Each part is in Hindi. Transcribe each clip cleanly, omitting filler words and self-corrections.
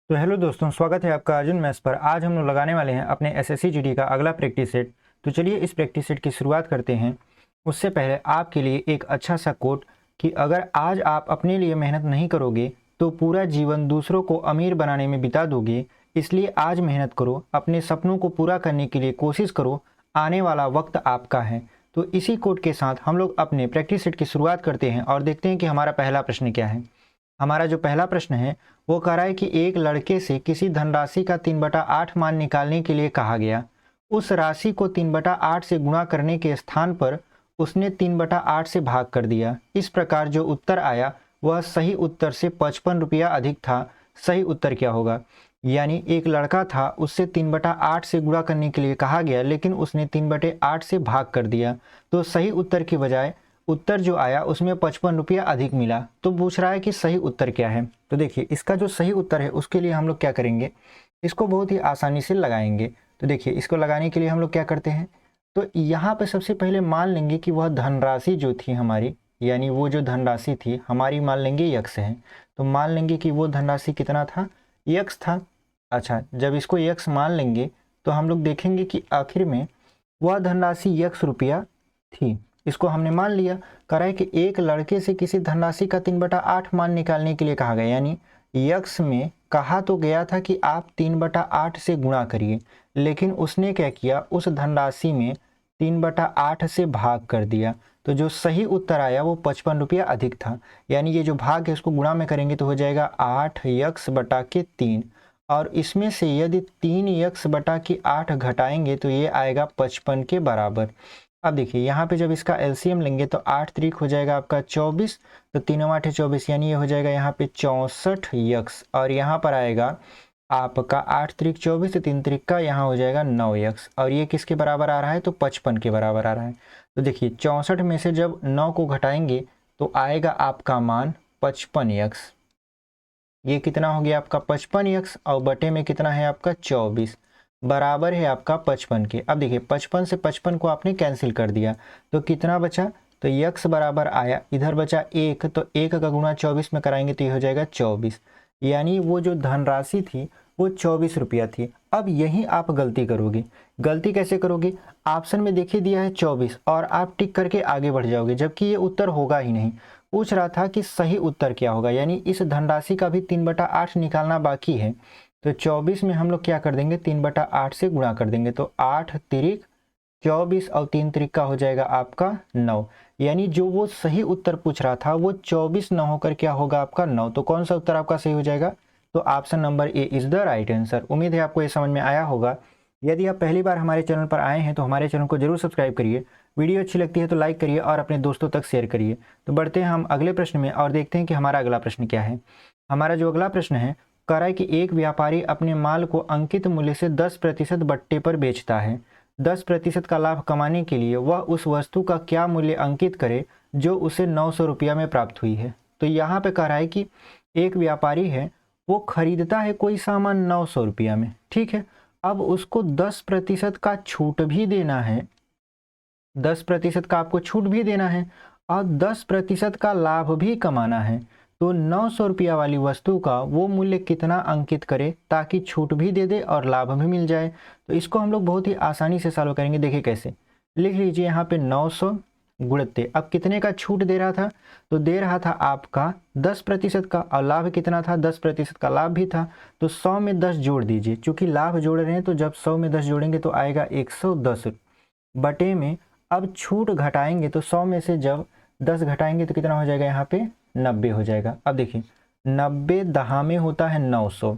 तो हेलो दोस्तों, स्वागत है आपका अर्जुन मैथ्स पर। आज हम लोग लगाने वाले हैं अपने एसएससी जीडी का अगला प्रैक्टिस सेट। तो चलिए इस प्रैक्टिस सेट की शुरुआत करते हैं। उससे पहले आपके लिए एक अच्छा सा कोट कि अगर आज आप अपने लिए मेहनत नहीं करोगे तो पूरा जीवन दूसरों को अमीर बनाने में बिता दोगे। इसलिए आज मेहनत करो, अपने सपनों को पूरा करने के लिए कोशिश करो, आने वाला वक्त आपका है। तो इसी कोट के साथ हम लोग अपने प्रैक्टिस सेट की शुरुआत करते हैं और देखते हैं कि हमारा पहला प्रश्न क्या है। हमारा जो पहला प्रश्न है वो कह रहा है कि एक लड़के से किसी धनराशि का 3/8 मान निकालने के लिए कहा गया। उस राशि को 3/8 से गुणा करने के स्थान पर उसने 3/8 से भाग कर दिया। इस प्रकार जो उत्तर आया वह सही उत्तर से 55 रुपया अधिक था। सही उत्तर क्या होगा? यानी एक लड़का था, उससे 3/8 से गुणा करने के लिए कहा गया, लेकिन उसने 3/8 से भाग कर दिया। तो सही उत्तर की बजाय उत्तर जो आया उसमें 55 रुपया अधिक मिला। तो पूछ रहा है कि सही उत्तर क्या है। तो देखिए, इसका जो सही उत्तर है उसके लिए हम लोग क्या करेंगे, इसको बहुत ही आसानी से लगाएंगे। तो देखिए, इसको लगाने के लिए हम लोग क्या करते हैं, तो यहाँ पे सबसे पहले मान लेंगे कि वह धनराशि जो थी हमारी, यानी वो जो धनराशि थी हमारी, मान लेंगे यक्स है। तो मान लेंगे कि वो धनराशि कितना था, यक्स था। अच्छा, जब इसको यक्स मान लेंगे तो हम लोग देखेंगे कि आखिर में वह धनराशि यक्स रुपया थी। इसको हमने मान लिया। कह रहा है कि एक लड़के से किसी धनराशि का 3/8 मान निकालने के लिए कहा गया, यानी यक्स में कहा तो गया था कि आप 3/8 से गुणा करिए, लेकिन उसने क्या किया, उस धनराशि में 3/8 से भाग कर दिया। तो जो सही उत्तर आया वो 55 रुपया अधिक था। यानी ये जो भाग है इसको गुणा में करेंगे तो हो जाएगा 8 यक्स बटा के 3, और इसमें से यदि 3 यक्स बटा के 8 घटाएंगे तो ये आएगा 55 के बराबर। अब देखिए, यहाँ पे जब इसका एलसीएम लेंगे तो 8 त्रिक हो जाएगा आपका 24, तो 3 8 24, यानी ये हो जाएगा यहाँ पे 64 यक्स, और यहाँ पर आएगा आपका 8 त्रिक 24, तो 3 त्रिक का यहाँ हो जाएगा 9 यक्स, और ये किसके बराबर आ रहा है, तो 55 के बराबर आ रहा है। तो देखिए, 64 में से जब 9 को घटाएंगे तो आएगा आपका मान 55 यक्स। ये कितना हो गया आपका 55 यक्स, और बटे में कितना है आपका 24, बराबर है आपका 55 के। अब देखिए, 55 से 55 को आपने कैंसिल कर दिया तो कितना बचा, तो यक्स बराबर आया, इधर बचा 1, तो 1 का गुणा 24 में कराएंगे तो ये हो जाएगा 24। यानी वो जो धनराशि थी वो 24 रुपया थी। अब यहीं आप गलती करोगे। गलती कैसे करोगे, ऑप्शन में देखिए दिया है 24 और आप टिक करके आगे बढ़ जाओगे, जबकि ये उत्तर होगा ही नहीं। पूछ रहा था कि सही उत्तर क्या होगा, यानी इस धनराशि का भी 3/8 निकालना बाकी है। तो 24 में हम लोग क्या कर देंगे, 3/8 से गुणा कर देंगे, तो 8 तिरिक 24 और 3 तिरिक का हो जाएगा आपका 9। यानी जो वो सही उत्तर पूछ रहा था वो 24 न होकर क्या होगा आपका 9। तो कौन सा उत्तर आपका सही हो जाएगा, तो option number A is the right answer. उम्मीद है आपको ये समझ में आया होगा। यदि आप पहली बार हमारे चैनल पर आए हैं तो हमारे चैनल को जरूर सब्सक्राइब करिए, वीडियो अच्छी लगती है तो लाइक करिए और अपने दोस्तों तक शेयर करिए। तो बढ़ते हैं हम अगले प्रश्न में और देखते हैं कि हमारा अगला प्रश्न क्या है। हमारा जो अगला प्रश्न है, कह रहा है कि एक व्यापारी अपने माल को अंकित मूल्य से 10% बट्टे पर बेचता है। 10% का लाभ कमाने के लिए वह उस वस्तु का क्या मूल्य अंकित करे जो उसे 900 रुपया में प्राप्त हुई है। तो यहाँ पे कह रहा है कि एक व्यापारी है, वो खरीदता है कोई सामान 900 रुपया में, ठीक है। अब उसको 10% का छूट भी देना है, 10% का आपको छूट भी देना है और 10% का लाभ भी कमाना है। तो 900 रुपया वाली वस्तु का वो मूल्य कितना अंकित करे ताकि छूट भी दे दे और लाभ भी मिल जाए। तो इसको हम लोग बहुत ही आसानी से सॉल्व करेंगे। देखिए कैसे, लिख लीजिए यहाँ पे 900 गुणते, अब कितने का छूट दे रहा था, तो दे रहा था आपका 10% का, और लाभ कितना था, 10% का लाभ भी था। तो 100 में 10 जोड़ दीजिए, चूंकि लाभ जोड़ रहे हैं तो जब 100 में 10 जोड़ेंगे तो आएगा 110 बटे में, अब छूट घटाएंगे तो 100 में से जब 10 घटाएंगे तो कितना हो जाएगा, यहाँ पे 90 हो जाएगा। अब देखिए, 90 दहा में होता है 900,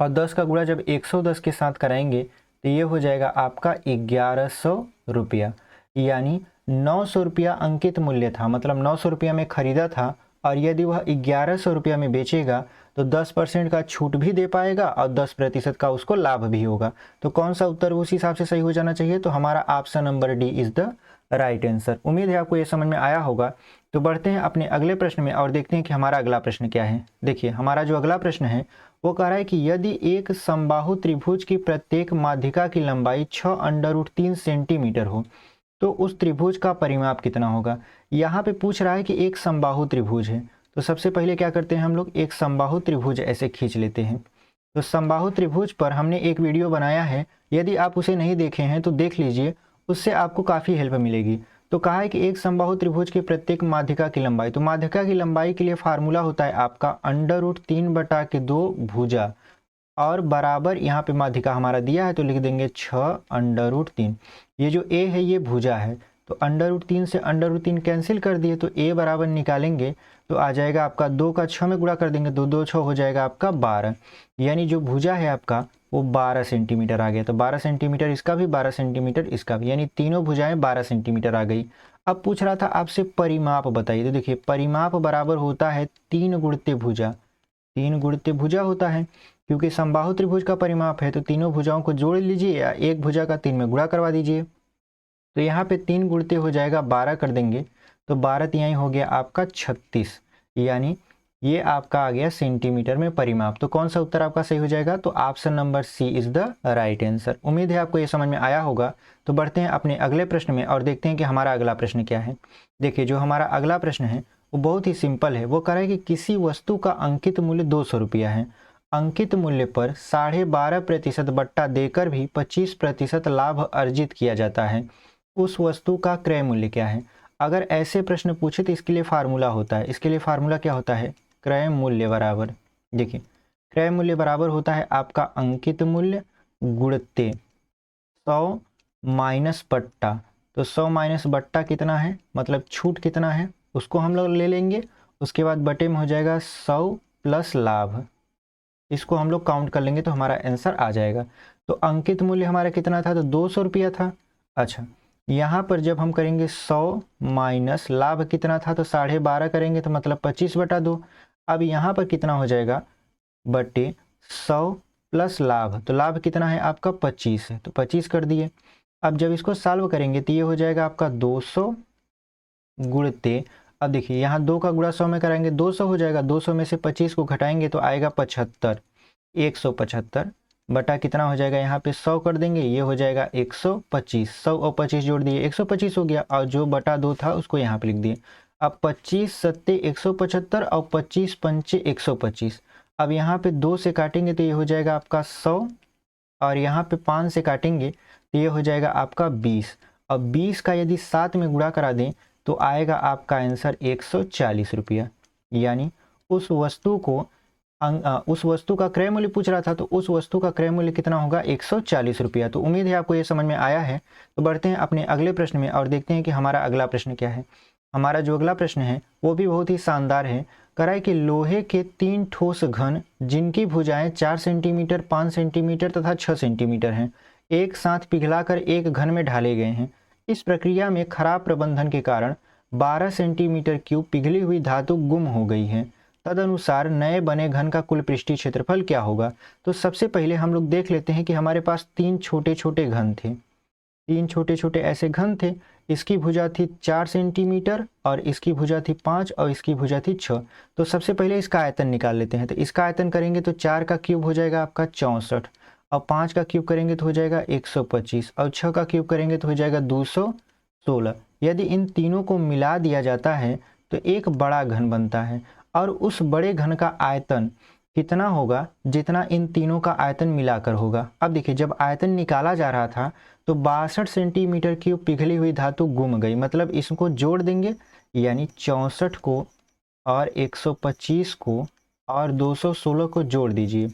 और 10 का गुणा जब 110 के साथ कराएंगे तो ये हो जाएगा आपका 1100 रुपया। यानी 900 रुपया अंकित मूल्य था, मतलब 900 रुपया में खरीदा था, और यदि वह 1100 रुपया में बेचेगा तो 10% का छूट भी दे पाएगा और 10% का उसको लाभ भी होगा। तो कौन सा उत्तर उस हिसाब से सही हो जाना चाहिए, तो हमारा option number D is the right answer. उम्मीद है आपको ये समझ में आया होगा। तो बढ़ते हैं अपने अगले प्रश्न में और देखते हैं कि हमारा अगला प्रश्न क्या है। देखिए, हमारा जो अगला प्रश्न है वो कह रहा है कि यदि एक समबाहु त्रिभुज की प्रत्येक माध्यिका की लंबाई 6√3 सेंटीमीटर हो तो उस त्रिभुज का परिमाप कितना होगा। यहाँ पे पूछ रहा है कि एक समबाहु त्रिभुज है, तो सबसे पहले क्या करते हैं हम लोग, एक समबाहु त्रिभुज ऐसे खींच लेते हैं। तो समबाहु त्रिभुज पर हमने एक वीडियो बनाया है, यदि आप उसे नहीं देखे हैं तो देख लीजिए, उससे आपको काफ़ी हेल्प मिलेगी। तो कहा है कि एक समबाहु त्रिभुज के प्रत्येक माध्यिका की लंबाई, तो माध्यिका की लंबाई के लिए फार्मूला होता है आपका √3/2 भुजा और बराबर, यहाँ पे माध्यिका हमारा दिया है तो लिख देंगे 6√3। ये जो a है ये भुजा है, तो √3 से √3 कैंसिल कर दिए तो a बराबर निकालेंगे तो आ जाएगा आपका 2 का 6 में गुणा कर देंगे तो 2 6 हो जाएगा आपका 12, यानी जो भुजा है आपका वो 12 सेंटीमीटर आ गया। तो 12 सेंटीमीटर इसका भी, 12 सेंटीमीटर इसका भी, यानी तीनों भुजाएं 12 सेंटीमीटर आ गई। अब पूछ रहा था आपसे परिमाप बताइए, तो देखिए परिमाप बराबर होता है 3 गुणित भुजा, 3 गुणित भुजा होता है, क्योंकि समबाहु त्रिभुज का परिमाप है तो तीनों भुजाओं को जोड़ लीजिए या एक भुजा का 3 में गुणा करवा दीजिए। तो यहाँ पे 3 गुणित हो जाएगा 12 कर देंगे तो 12 तिहाई हो गया आपका 36, यानी ये आपका आ गया सेंटीमीटर में परिमाप। तो कौन सा उत्तर आपका सही हो जाएगा? तो option number C is the right answer. उम्मीद है आपको ये समझ में आया होगा। तो बढ़ते हैं अपने अगले प्रश्न में और देखते हैं कि हमारा अगला प्रश्न क्या है। देखिए जो हमारा अगला प्रश्न है वो बहुत ही सिंपल है। वो कह रहा है कि किसी वस्तु का अंकित मूल्य 200 रुपया है, अंकित मूल्य पर 12.5% बट्टा देकर भी 25% लाभ अर्जित किया जाता है, उस वस्तु का क्रय मूल्य क्या है? अगर ऐसे प्रश्न पूछे तो इसके लिए फार्मूला होता है। इसके लिए फार्मूला क्या होता है? क्रय मूल्य बराबर, देखिए क्रय मूल्य बराबर होता है आपका अंकित मूल्य गुणित 100 माइनस बट्टा। तो 100 माइनस बट्टा कितना है, मतलब छूट कितना है उसको हम लोग ले लेंगे। उसके बाद बटे में हो जाएगा 100 प्लस लाभ, इसको हम लोग काउंट कर लेंगे तो हमारा आंसर आ जाएगा। तो अंकित मूल्य हमारा कितना था? तो 200 रुपया था। अच्छा, यहाँ पर जब हम करेंगे 100 माइनस लाभ कितना था, तो 12.5 करेंगे तो मतलब 25/2। अब यहाँ पर कितना हो जाएगा? बटे 100 प्लस लाभ, तो लाभ कितना है आपका? 25 है, तो 25 कर दिए। अब जब इसको सॉल्व करेंगे तो ये हो जाएगा आपका 200 गुणते, अब देखिए यहाँ 2 का गुणा 100 में कराएंगे 200 हो जाएगा, 200 में से 25 को घटाएंगे तो आएगा 75, 175 बटा कितना हो जाएगा, यहाँ पे 100 कर देंगे, ये हो जाएगा 125, 100 और 25 जोड़ दिए 125 हो गया, और जो बटा 2 था उसको यहाँ पे लिख दिए। अब 25 सत्ते 175 और 25 पंचे 125। अब यहाँ पे 2 से काटेंगे तो ये हो जाएगा आपका 100, और यहाँ पे 5 से काटेंगे तो ये हो जाएगा आपका 20। अब 20 का यदि 7 में गुणा करा दें तो आएगा आपका आंसर 140 रुपया। यानी उस वस्तु को उस वस्तु का क्रय मूल्य पूछ रहा था, तो उस वस्तु का क्रय मूल्य कितना होगा? 140 रुपया। तो उम्मीद है आपको ये समझ में आया है। तो बढ़ते हैं अपने अगले प्रश्न में और देखते हैं कि हमारा अगला प्रश्न क्या है। हमारा जो अगला प्रश्न है वो भी बहुत ही शानदार है। कह रहा है कि लोहे के 3 ठोस घन जिनकी भुजाएं 4 सेंटीमीटर, 5 सेंटीमीटर तथा 6 सेंटीमीटर हैं, एक साथ पिघलाकर एक घन में ढाले गए हैं। इस प्रक्रिया में खराब प्रबंधन के कारण 12 सेंटीमीटर क्यूब पिघली हुई धातु गुम हो गई है। तदनुसार नए बने घन का कुल पृष्ठीय क्षेत्रफल क्या होगा? तो सबसे पहले हम लोग देख लेते हैं कि हमारे पास 3 छोटे छोटे घन थे, 3 छोटे छोटे ऐसे घन थे। इसकी भुजा थी 4 सेंटीमीटर और इसकी भुजा थी 5 और इसकी भुजा थी 6। तो सबसे पहले इसका आयतन निकाल लेते हैं। तो इसका आयतन करेंगे तो 4 का क्यूब हो जाएगा आपका 64, और 5 का क्यूब करेंगे तो हो जाएगा 125, और 6 का क्यूब करेंगे तो हो जाएगा 216। यदि इन तीनों को मिला दिया जाता है तो एक बड़ा घन बनता है, और उस बड़े घन का आयतन कितना होगा? जितना इन तीनों का आयतन मिलाकर होगा। अब देखिए जब आयतन निकाला जा रहा था तो 62 सेंटीमीटर क्यूब पिघली हुई धातु गुम गई, मतलब इसको जोड़ देंगे, यानी 64 को और 125 को और 216 को जोड़ दीजिए।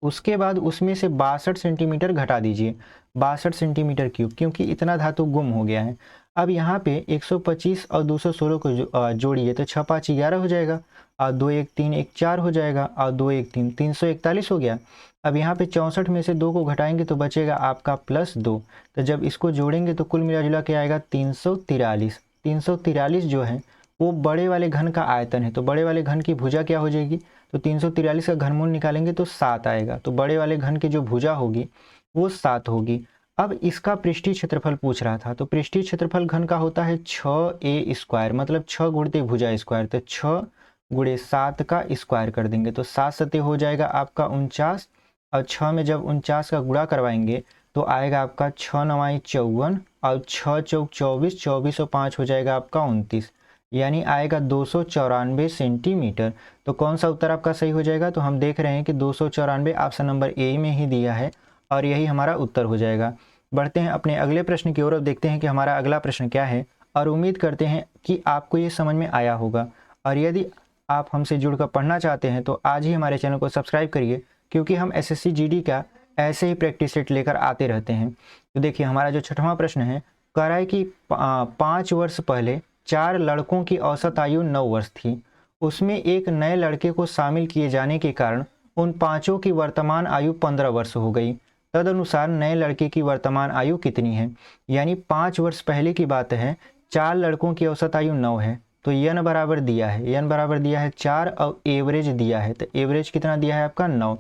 उसके बाद उसमें से 62 सेंटीमीटर घटा दीजिए, 62 सेंटीमीटर क्यूब, क्योंकि इतना धातु गुम हो गया है। अब यहाँ पे 125 और 216 को जोड़िए तो 6 5 11 हो जाएगा, और 2 1 3 1 4 हो जाएगा, और 2 1 3 341 हो गया। अब यहाँ पे 64 में से 2 को घटाएंगे तो बचेगा आपका +2। तो जब इसको जोड़ेंगे तो कुल मिला जुला के आएगा 343। 343 जो है वो बड़े वाले घन का आयतन है। तो बड़े वाले घन की भुजा क्या हो जाएगी? तो 343 का घनमूल निकालेंगे तो 7 आएगा। तो बड़े वाले घन की जो भुजा होगी वो 7 होगी। अब इसका पृष्ठीय क्षेत्रफल पूछ रहा था, तो पृष्ठीय क्षेत्रफल घन का होता है 6a², मतलब 6 गुणित भुजा स्क्वायर। तो 6 गुणे 7 का स्क्वायर कर देंगे तो 7 सत्ते हो जाएगा आपका 49, और 6 में जब 49 का गुणा करवाएंगे तो आएगा आपका 6 9 54, और 6 चौक 24, 24 और 5 हो जाएगा आपका 29, यानी आएगा 294 सेंटीमीटर। तो कौन सा उत्तर आपका सही हो जाएगा? तो हम देख रहे हैं कि 294 ऑप्शन नंबर ए में ही दिया है और यही हमारा उत्तर हो जाएगा। बढ़ते हैं अपने अगले प्रश्न की ओर, अब देखते हैं कि हमारा अगला प्रश्न क्या है और उम्मीद करते हैं कि आपको ये समझ में आया होगा। और यदि आप हमसे जुड़कर पढ़ना चाहते हैं तो आज ही हमारे चैनल को सब्सक्राइब करिए, क्योंकि हम एसएससी जीडी का ऐसे ही प्रैक्टिस सेट लेकर आते रहते हैं। तो देखिए हमारा जो छठवां प्रश्न है, कह रहा है कि 5 वर्ष पहले 4 लड़कों की औसत आयु 9 वर्ष थी। उसमें एक नए लड़के को शामिल किए जाने के कारण उन पांचों की वर्तमान आयु 15 वर्ष हो गई। तदनुसार नए लड़के की वर्तमान आयु कितनी है? यानी 5 वर्ष पहले की बात है, 4 लड़कों की औसत आयु 9 है, तो n बराबर दिया है, n बराबर दिया है 4 और एवरेज दिया है, तो एवरेज कितना दिया है आपका 9।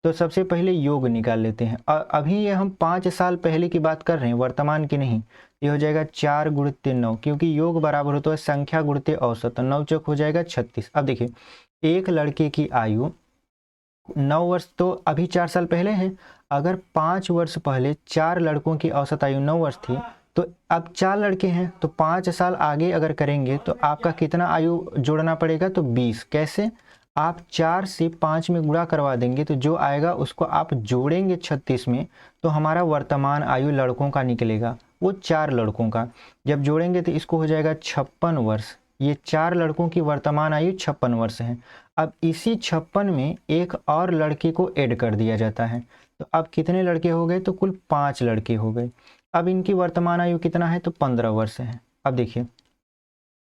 तो सबसे पहले योग निकाल लेते हैं और अभी ये हम 5 साल पहले की बात कर रहे हैं, वर्तमान की नहीं। ये हो जाएगा 4 गुणित 9, क्योंकि योग बराबर होता है संख्या गुणित औसत, तो 9 चौक हो जाएगा 36। अब देखिए एक लड़के की आयु 9 वर्ष तो अभी 4 साल पहले है। अगर 5 वर्ष पहले 4 लड़कों की औसत आयु 9 वर्ष थी, तो अब 4 लड़के हैं तो 5 साल आगे अगर करेंगे तो आपका कितना आयु जोड़ना पड़ेगा? तो 20। कैसे? आप 4 से 5 में गुणा करवा देंगे तो जो आएगा उसको आप जोड़ेंगे 36 में, तो हमारा वर्तमान आयु लड़कों का निकलेगा, वो 4 लड़कों का। जब जोड़ेंगे तो इसको हो जाएगा 56 वर्ष। ये 4 लड़कों की वर्तमान आयु 56 वर्ष है। अब इसी 56 में एक और लड़के को ऐड कर दिया जाता है, तो अब कितने लड़के हो गए? तो कुल 5 लड़के हो गए। अब इनकी वर्तमान आयु कितना है? तो 15 वर्ष है। अब देखिए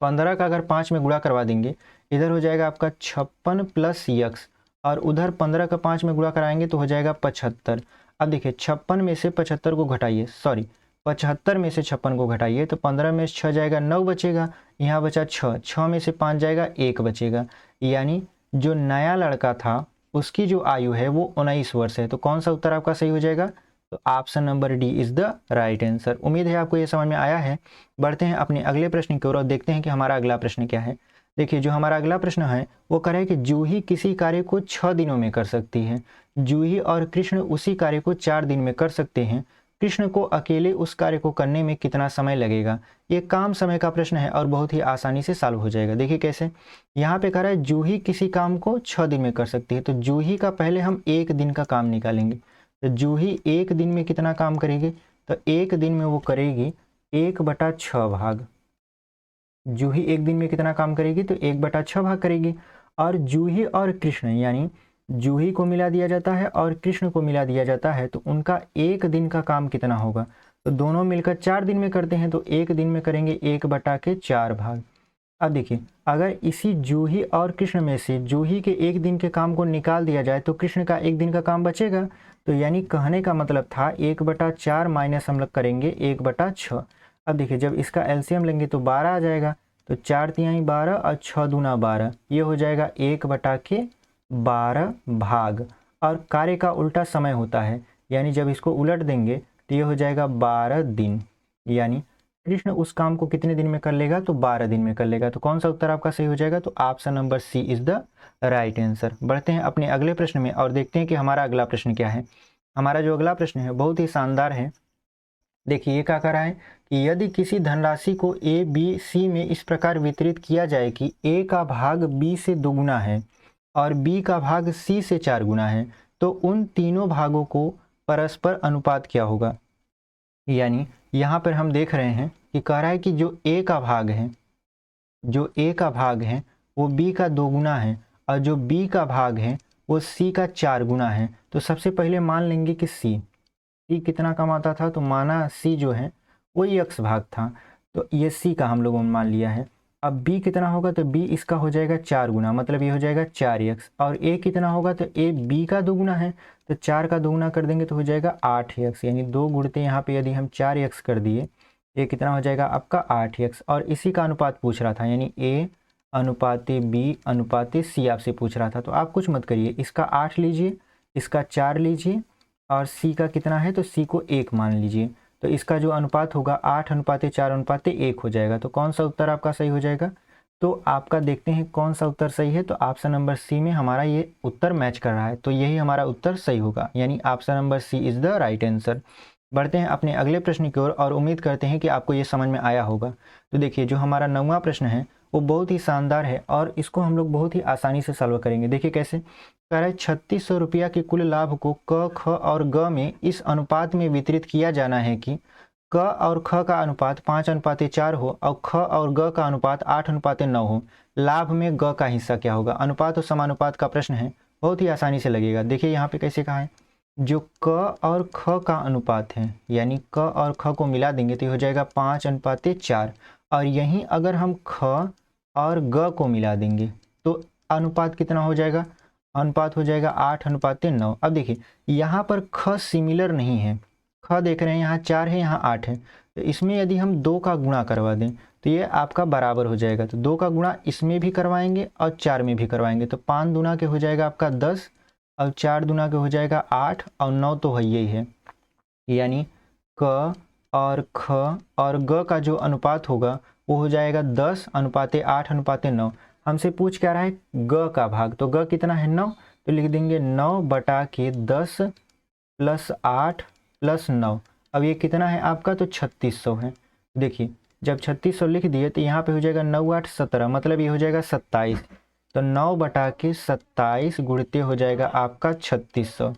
15 का अगर 5 में गुणा करवा देंगे, इधर हो जाएगा आपका 56 प्लस यक्स, और उधर 15 का 5 में गुणा कराएंगे तो हो जाएगा 75। अब देखिए 56 में से 75 को घटाइए, सॉरी 75 में से 56 को घटाइए तो 15 में से 6 जाएगा 9 बचेगा, यहाँ बचा 6 में से 5 जाएगा 1 बचेगा। यानी जो नया लड़का था उसकी जो आयु है वो 19 वर्ष है। तो कौन सा उत्तर आपका सही हो जाएगा? तो option number D is the right answer. उम्मीद है आपको ये समझ में आया है। बढ़ते हैं अपने अगले प्रश्न की ओर और देखते हैं कि हमारा अगला प्रश्न क्या है। देखिए जो हमारा अगला प्रश्न है वो कह रहा है कि जूही किसी कार्य को 6 दिनों में कर सकती है। जूही और कृष्ण उसी कार्य को 4 दिन में कर सकते हैं। कृष्ण को अकेले उस कार्य को करने में कितना समय लगेगा? ये काम समय का प्रश्न है और बहुत ही आसानी से सॉल्व हो जाएगा। देखिए कैसे, यहाँ पे कह रहा है जूही किसी काम को 6 दिन में कर सकती है, तो जूही का पहले हम 1 दिन का काम निकालेंगे। तो जूही 1 दिन में कितना काम करेगी? तो 1 दिन में वो करेगी 1/6 भाग। जूही 1 दिन में कितना काम करेगी? तो 1/6 भाग करेगी। और जूही और कृष्ण, यानी जूही को मिला दिया जाता है और कृष्ण को मिला दिया जाता है, तो उनका 1 दिन का काम कितना होगा? तो दोनों मिलकर 4 दिन में करते हैं, तो 1 दिन में करेंगे 1/4 भाग। अब देखिए अगर इसी जूही और कृष्ण में से जूही के 1 दिन के काम को निकाल दिया जाए तो कृष्ण का 1 दिन का काम बचेगा। तो यानी कहने का मतलब था 1/4 माइनस हम लोग करेंगे 1/6। अब देखिए जब इसका एलसीएम लेंगे तो 12 आ जाएगा, तो 4 तिहाई 12 और 6 दूना 12, ये हो जाएगा 1/12 भाग। और कार्य का उल्टा समय होता है, यानी जब इसको उलट देंगे तो ये हो जाएगा 12 दिन। यानी कृष्ण उस काम को कितने दिन में कर लेगा? तो 12 दिन में कर लेगा। तो कौन सा उत्तर आपका सही हो जाएगा? तो option number C is the right answer. बढ़ते हैं अपने अगले प्रश्न में और देखते हैं कि हमारा अगला प्रश्न क्या है। हमारा जो अगला प्रश्न है बहुत ही शानदार है। देखिए ये क्या कह रहा है कि यदि किसी धनराशि को ए बी सी में इस प्रकार वितरित किया जाए कि ए का भाग बी से 2 गुना है और बी का भाग सी से 4 गुना है, तो उन तीनों भागों को परस्पर अनुपात क्या होगा? यानी यहाँ पर हम देख रहे हैं कि कह रहा है कि जो ए का भाग है वो बी का 2 गुना है और जो बी का भाग है वो सी का 4 गुना है। तो सबसे पहले मान लेंगे कि सी कितना कमाता था, तो माना सी जो है वो यक्स भाग था, तो ये सी का हम लोगों ने मान लिया है। अब बी कितना होगा? तो बी इसका हो जाएगा 4 गुना, मतलब ये हो जाएगा 4x। और ए कितना होगा? तो ए बी का 2 गुना है, तो 4 का 2 गुना कर देंगे तो हो जाएगा 8x। यानी 2 गुणते यहाँ पे यदि हम 4x कर दिए, ये कितना हो जाएगा आपका 8x। और इसी का अनुपात पूछ रहा था, यानी ए अनुपाते बी अनुपाते सी आपसे पूछ रहा था। तो आप कुछ मत करिए, इसका 8 लीजिए, इसका 4 लीजिए और सी का कितना है? तो सी को 1 मान लीजिए। तो इसका जो अनुपात होगा 8:4:1 हो जाएगा। तो कौन सा उत्तर आपका सही हो जाएगा? तो आपका देखते हैं कौन सा उत्तर सही है। तो ऑप्शन नंबर सी में हमारा ये उत्तर मैच कर रहा है, तो यही हमारा उत्तर सही होगा, यानी option number C is the right answer. बढ़ते हैं अपने अगले प्रश्न की ओर और उम्मीद करते हैं कि आपको ये समझ में आया होगा। तो देखिए जो हमारा 9वां प्रश्न है वो बहुत ही शानदार है और इसको हम लोग बहुत ही आसानी से सॉल्व करेंगे। देखिए कैसे कह रहा है 3600 रुपया के कुल लाभ को क, ख और ग में इस अनुपात में वितरित किया जाना है कि क और ख का अनुपात 5:4 हो और ख और ग का अनुपात 8:9 हो। लाभ में ग का हिस्सा क्या होगा? अनुपात और समानुपात का प्रश्न है, बहुत ही आसानी से लगेगा। देखिए यहाँ पे कैसे कहा है, जो क और ख का अनुपात है यानी क और ख को मिला देंगे तो ये हो जाएगा 5:4 और यहीं अगर हम ख और ग को मिला देंगे तो अनुपात कितना हो जाएगा? अनुपात हो जाएगा 8:9। अब देखिए यहाँ पर ख सिमिलर नहीं है, ख देख रहे हैं यहाँ 4 है यहाँ 8 है, तो इसमें यदि हम 2 का गुणा करवा दें तो ये आपका बराबर हो जाएगा। तो 2 का गुणा इसमें भी करवाएंगे और 4 में भी करवाएंगे तो 5 दूना के हो जाएगा आपका 10 और 4 दूना के हो जाएगा 8 और 9 तो है यही है, यानी क और ख और ग का जो अनुपात होगा वो हो जाएगा 10:8:9। हमसे पूछ क्या रहा है? ग का भाग, तो ग कितना है 9, तो लिख देंगे 9/10 + 8 + 9। अब ये कितना है आपका? तो 3600 है। देखिए जब 3600 लिख दिए तो यहाँ पे हो जाएगा 9 8 17, मतलब ये हो जाएगा 27, तो 9/27 गुणित हो जाएगा आपका 3600।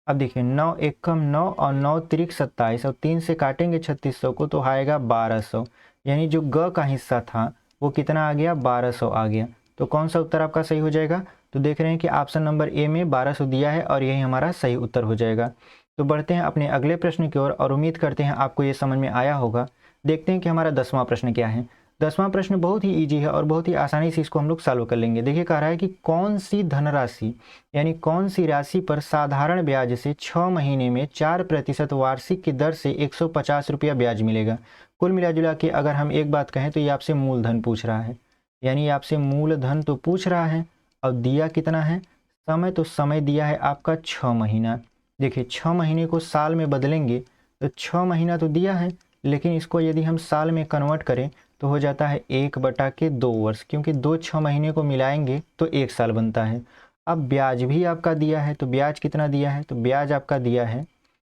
अब देखिए 9 एकम 9 और 9 त्रिक 27 और 3 से काटेंगे 3600 को तो आएगा 1200, यानी जो ग का हिस्सा था वो कितना आ गया? 1200 आ गया। तो कौन सा उत्तर आपका सही हो जाएगा? तो देख रहे हैं कि ऑप्शन नंबर ए में 1200 दिया है और यही हमारा सही उत्तर हो जाएगा। तो बढ़ते हैं अपने अगले प्रश्न की ओर और उम्मीद करते हैं आपको ये समझ में आया होगा। देखते हैं कि हमारा 10वां प्रश्न क्या है। 10वां प्रश्न बहुत ही इजी है और बहुत ही आसानी से इसको हम लोग सॉल्व कर लेंगे। देखिए कह रहा है कि कौन सी धनराशि यानी कौन सी राशि पर साधारण ब्याज से 6 महीने में 4% वार्षिक की दर से 150 रुपया ब्याज मिलेगा। कुल मिला जुला के अगर हम एक बात कहें तो ये आपसे मूलधन पूछ रहा है, यानी आपसे मूलधन तो पूछ रहा है और दिया कितना है? समय, तो समय दिया है आपका 6 महीना। देखिए 6 महीने को साल में बदलेंगे तो 6 महीना तो दिया है, लेकिन इसको यदि हम साल में कन्वर्ट करें तो हो जाता है 1/2 वर्ष, क्योंकि 2 6 महीने को मिलाएंगे तो 1 साल बनता है। अब ब्याज भी आपका दिया है, तो ब्याज कितना दिया है? तो ब्याज आपका दिया है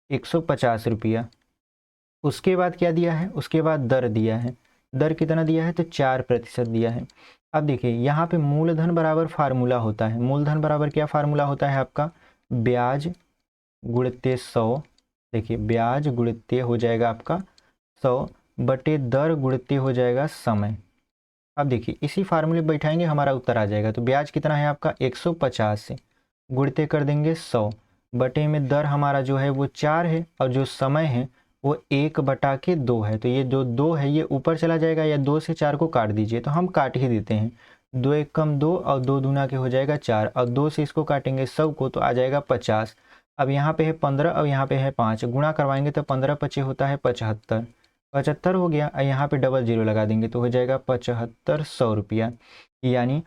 150 रुपया। उसके बाद क्या दिया है? उसके बाद दर दिया है, दर कितना दिया है? तो 4% दिया है। अब देखिए यहाँ पे मूलधन बराबर फार्मूला होता है, मूलधन बराबर क्या फार्मूला होता है आपका? ब्याज गुणित 100। देखिए ब्याज गुणित हो जाएगा आपका 100 बटे दर गुणित हो जाएगा समय। अब देखिए इसी फार्मूले बैठाएंगे हमारा उत्तर आ जाएगा। तो ब्याज कितना है आपका? 150 से गुणित कर देंगे 100 बटे में दर हमारा जो है वो 4 है और जो समय है वो 1/2 है। तो ये जो 2 है ये ऊपर चला जाएगा, या 2 से 4 को काट दीजिए, तो हम काट ही देते हैं। 2 एकम 2 और 2 दूना के हो जाएगा 4 और 2 से इसको काटेंगे 100 को तो आ जाएगा 50। अब यहाँ पे है 15 और यहाँ पे है 5, गुणा करवाएंगे तो 15 25 होता है 75, 75 हो गया और यहाँ पे डबल जीरो लगा देंगे तो हो जाएगा 7500 रुपया। यानी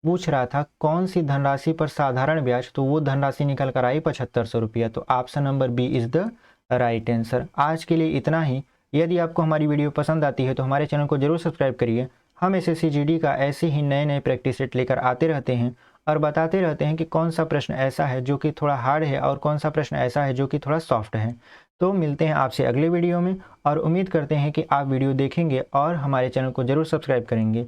पूछ रहा था कौन सी धनराशि पर साधारण ब्याज, तो वो धनराशि निकल कर आई 7500 रुपया। तो option number B is the right answer. आज के लिए इतना ही। यदि आपको हमारी वीडियो पसंद आती है तो हमारे चैनल को जरूर सब्सक्राइब करिए। हम एसएससी जीडी का ऐसे ही नए नए प्रैक्टिस सेट लेकर आते रहते हैं और बताते रहते हैं कि कौन सा प्रश्न ऐसा है जो कि थोड़ा हार्ड है और कौन सा प्रश्न ऐसा है जो कि थोड़ा सॉफ्ट है। तो मिलते हैं आपसे अगले वीडियो में और उम्मीद करते हैं कि आप वीडियो देखेंगे और हमारे चैनल को जरूर सब्सक्राइब करेंगे।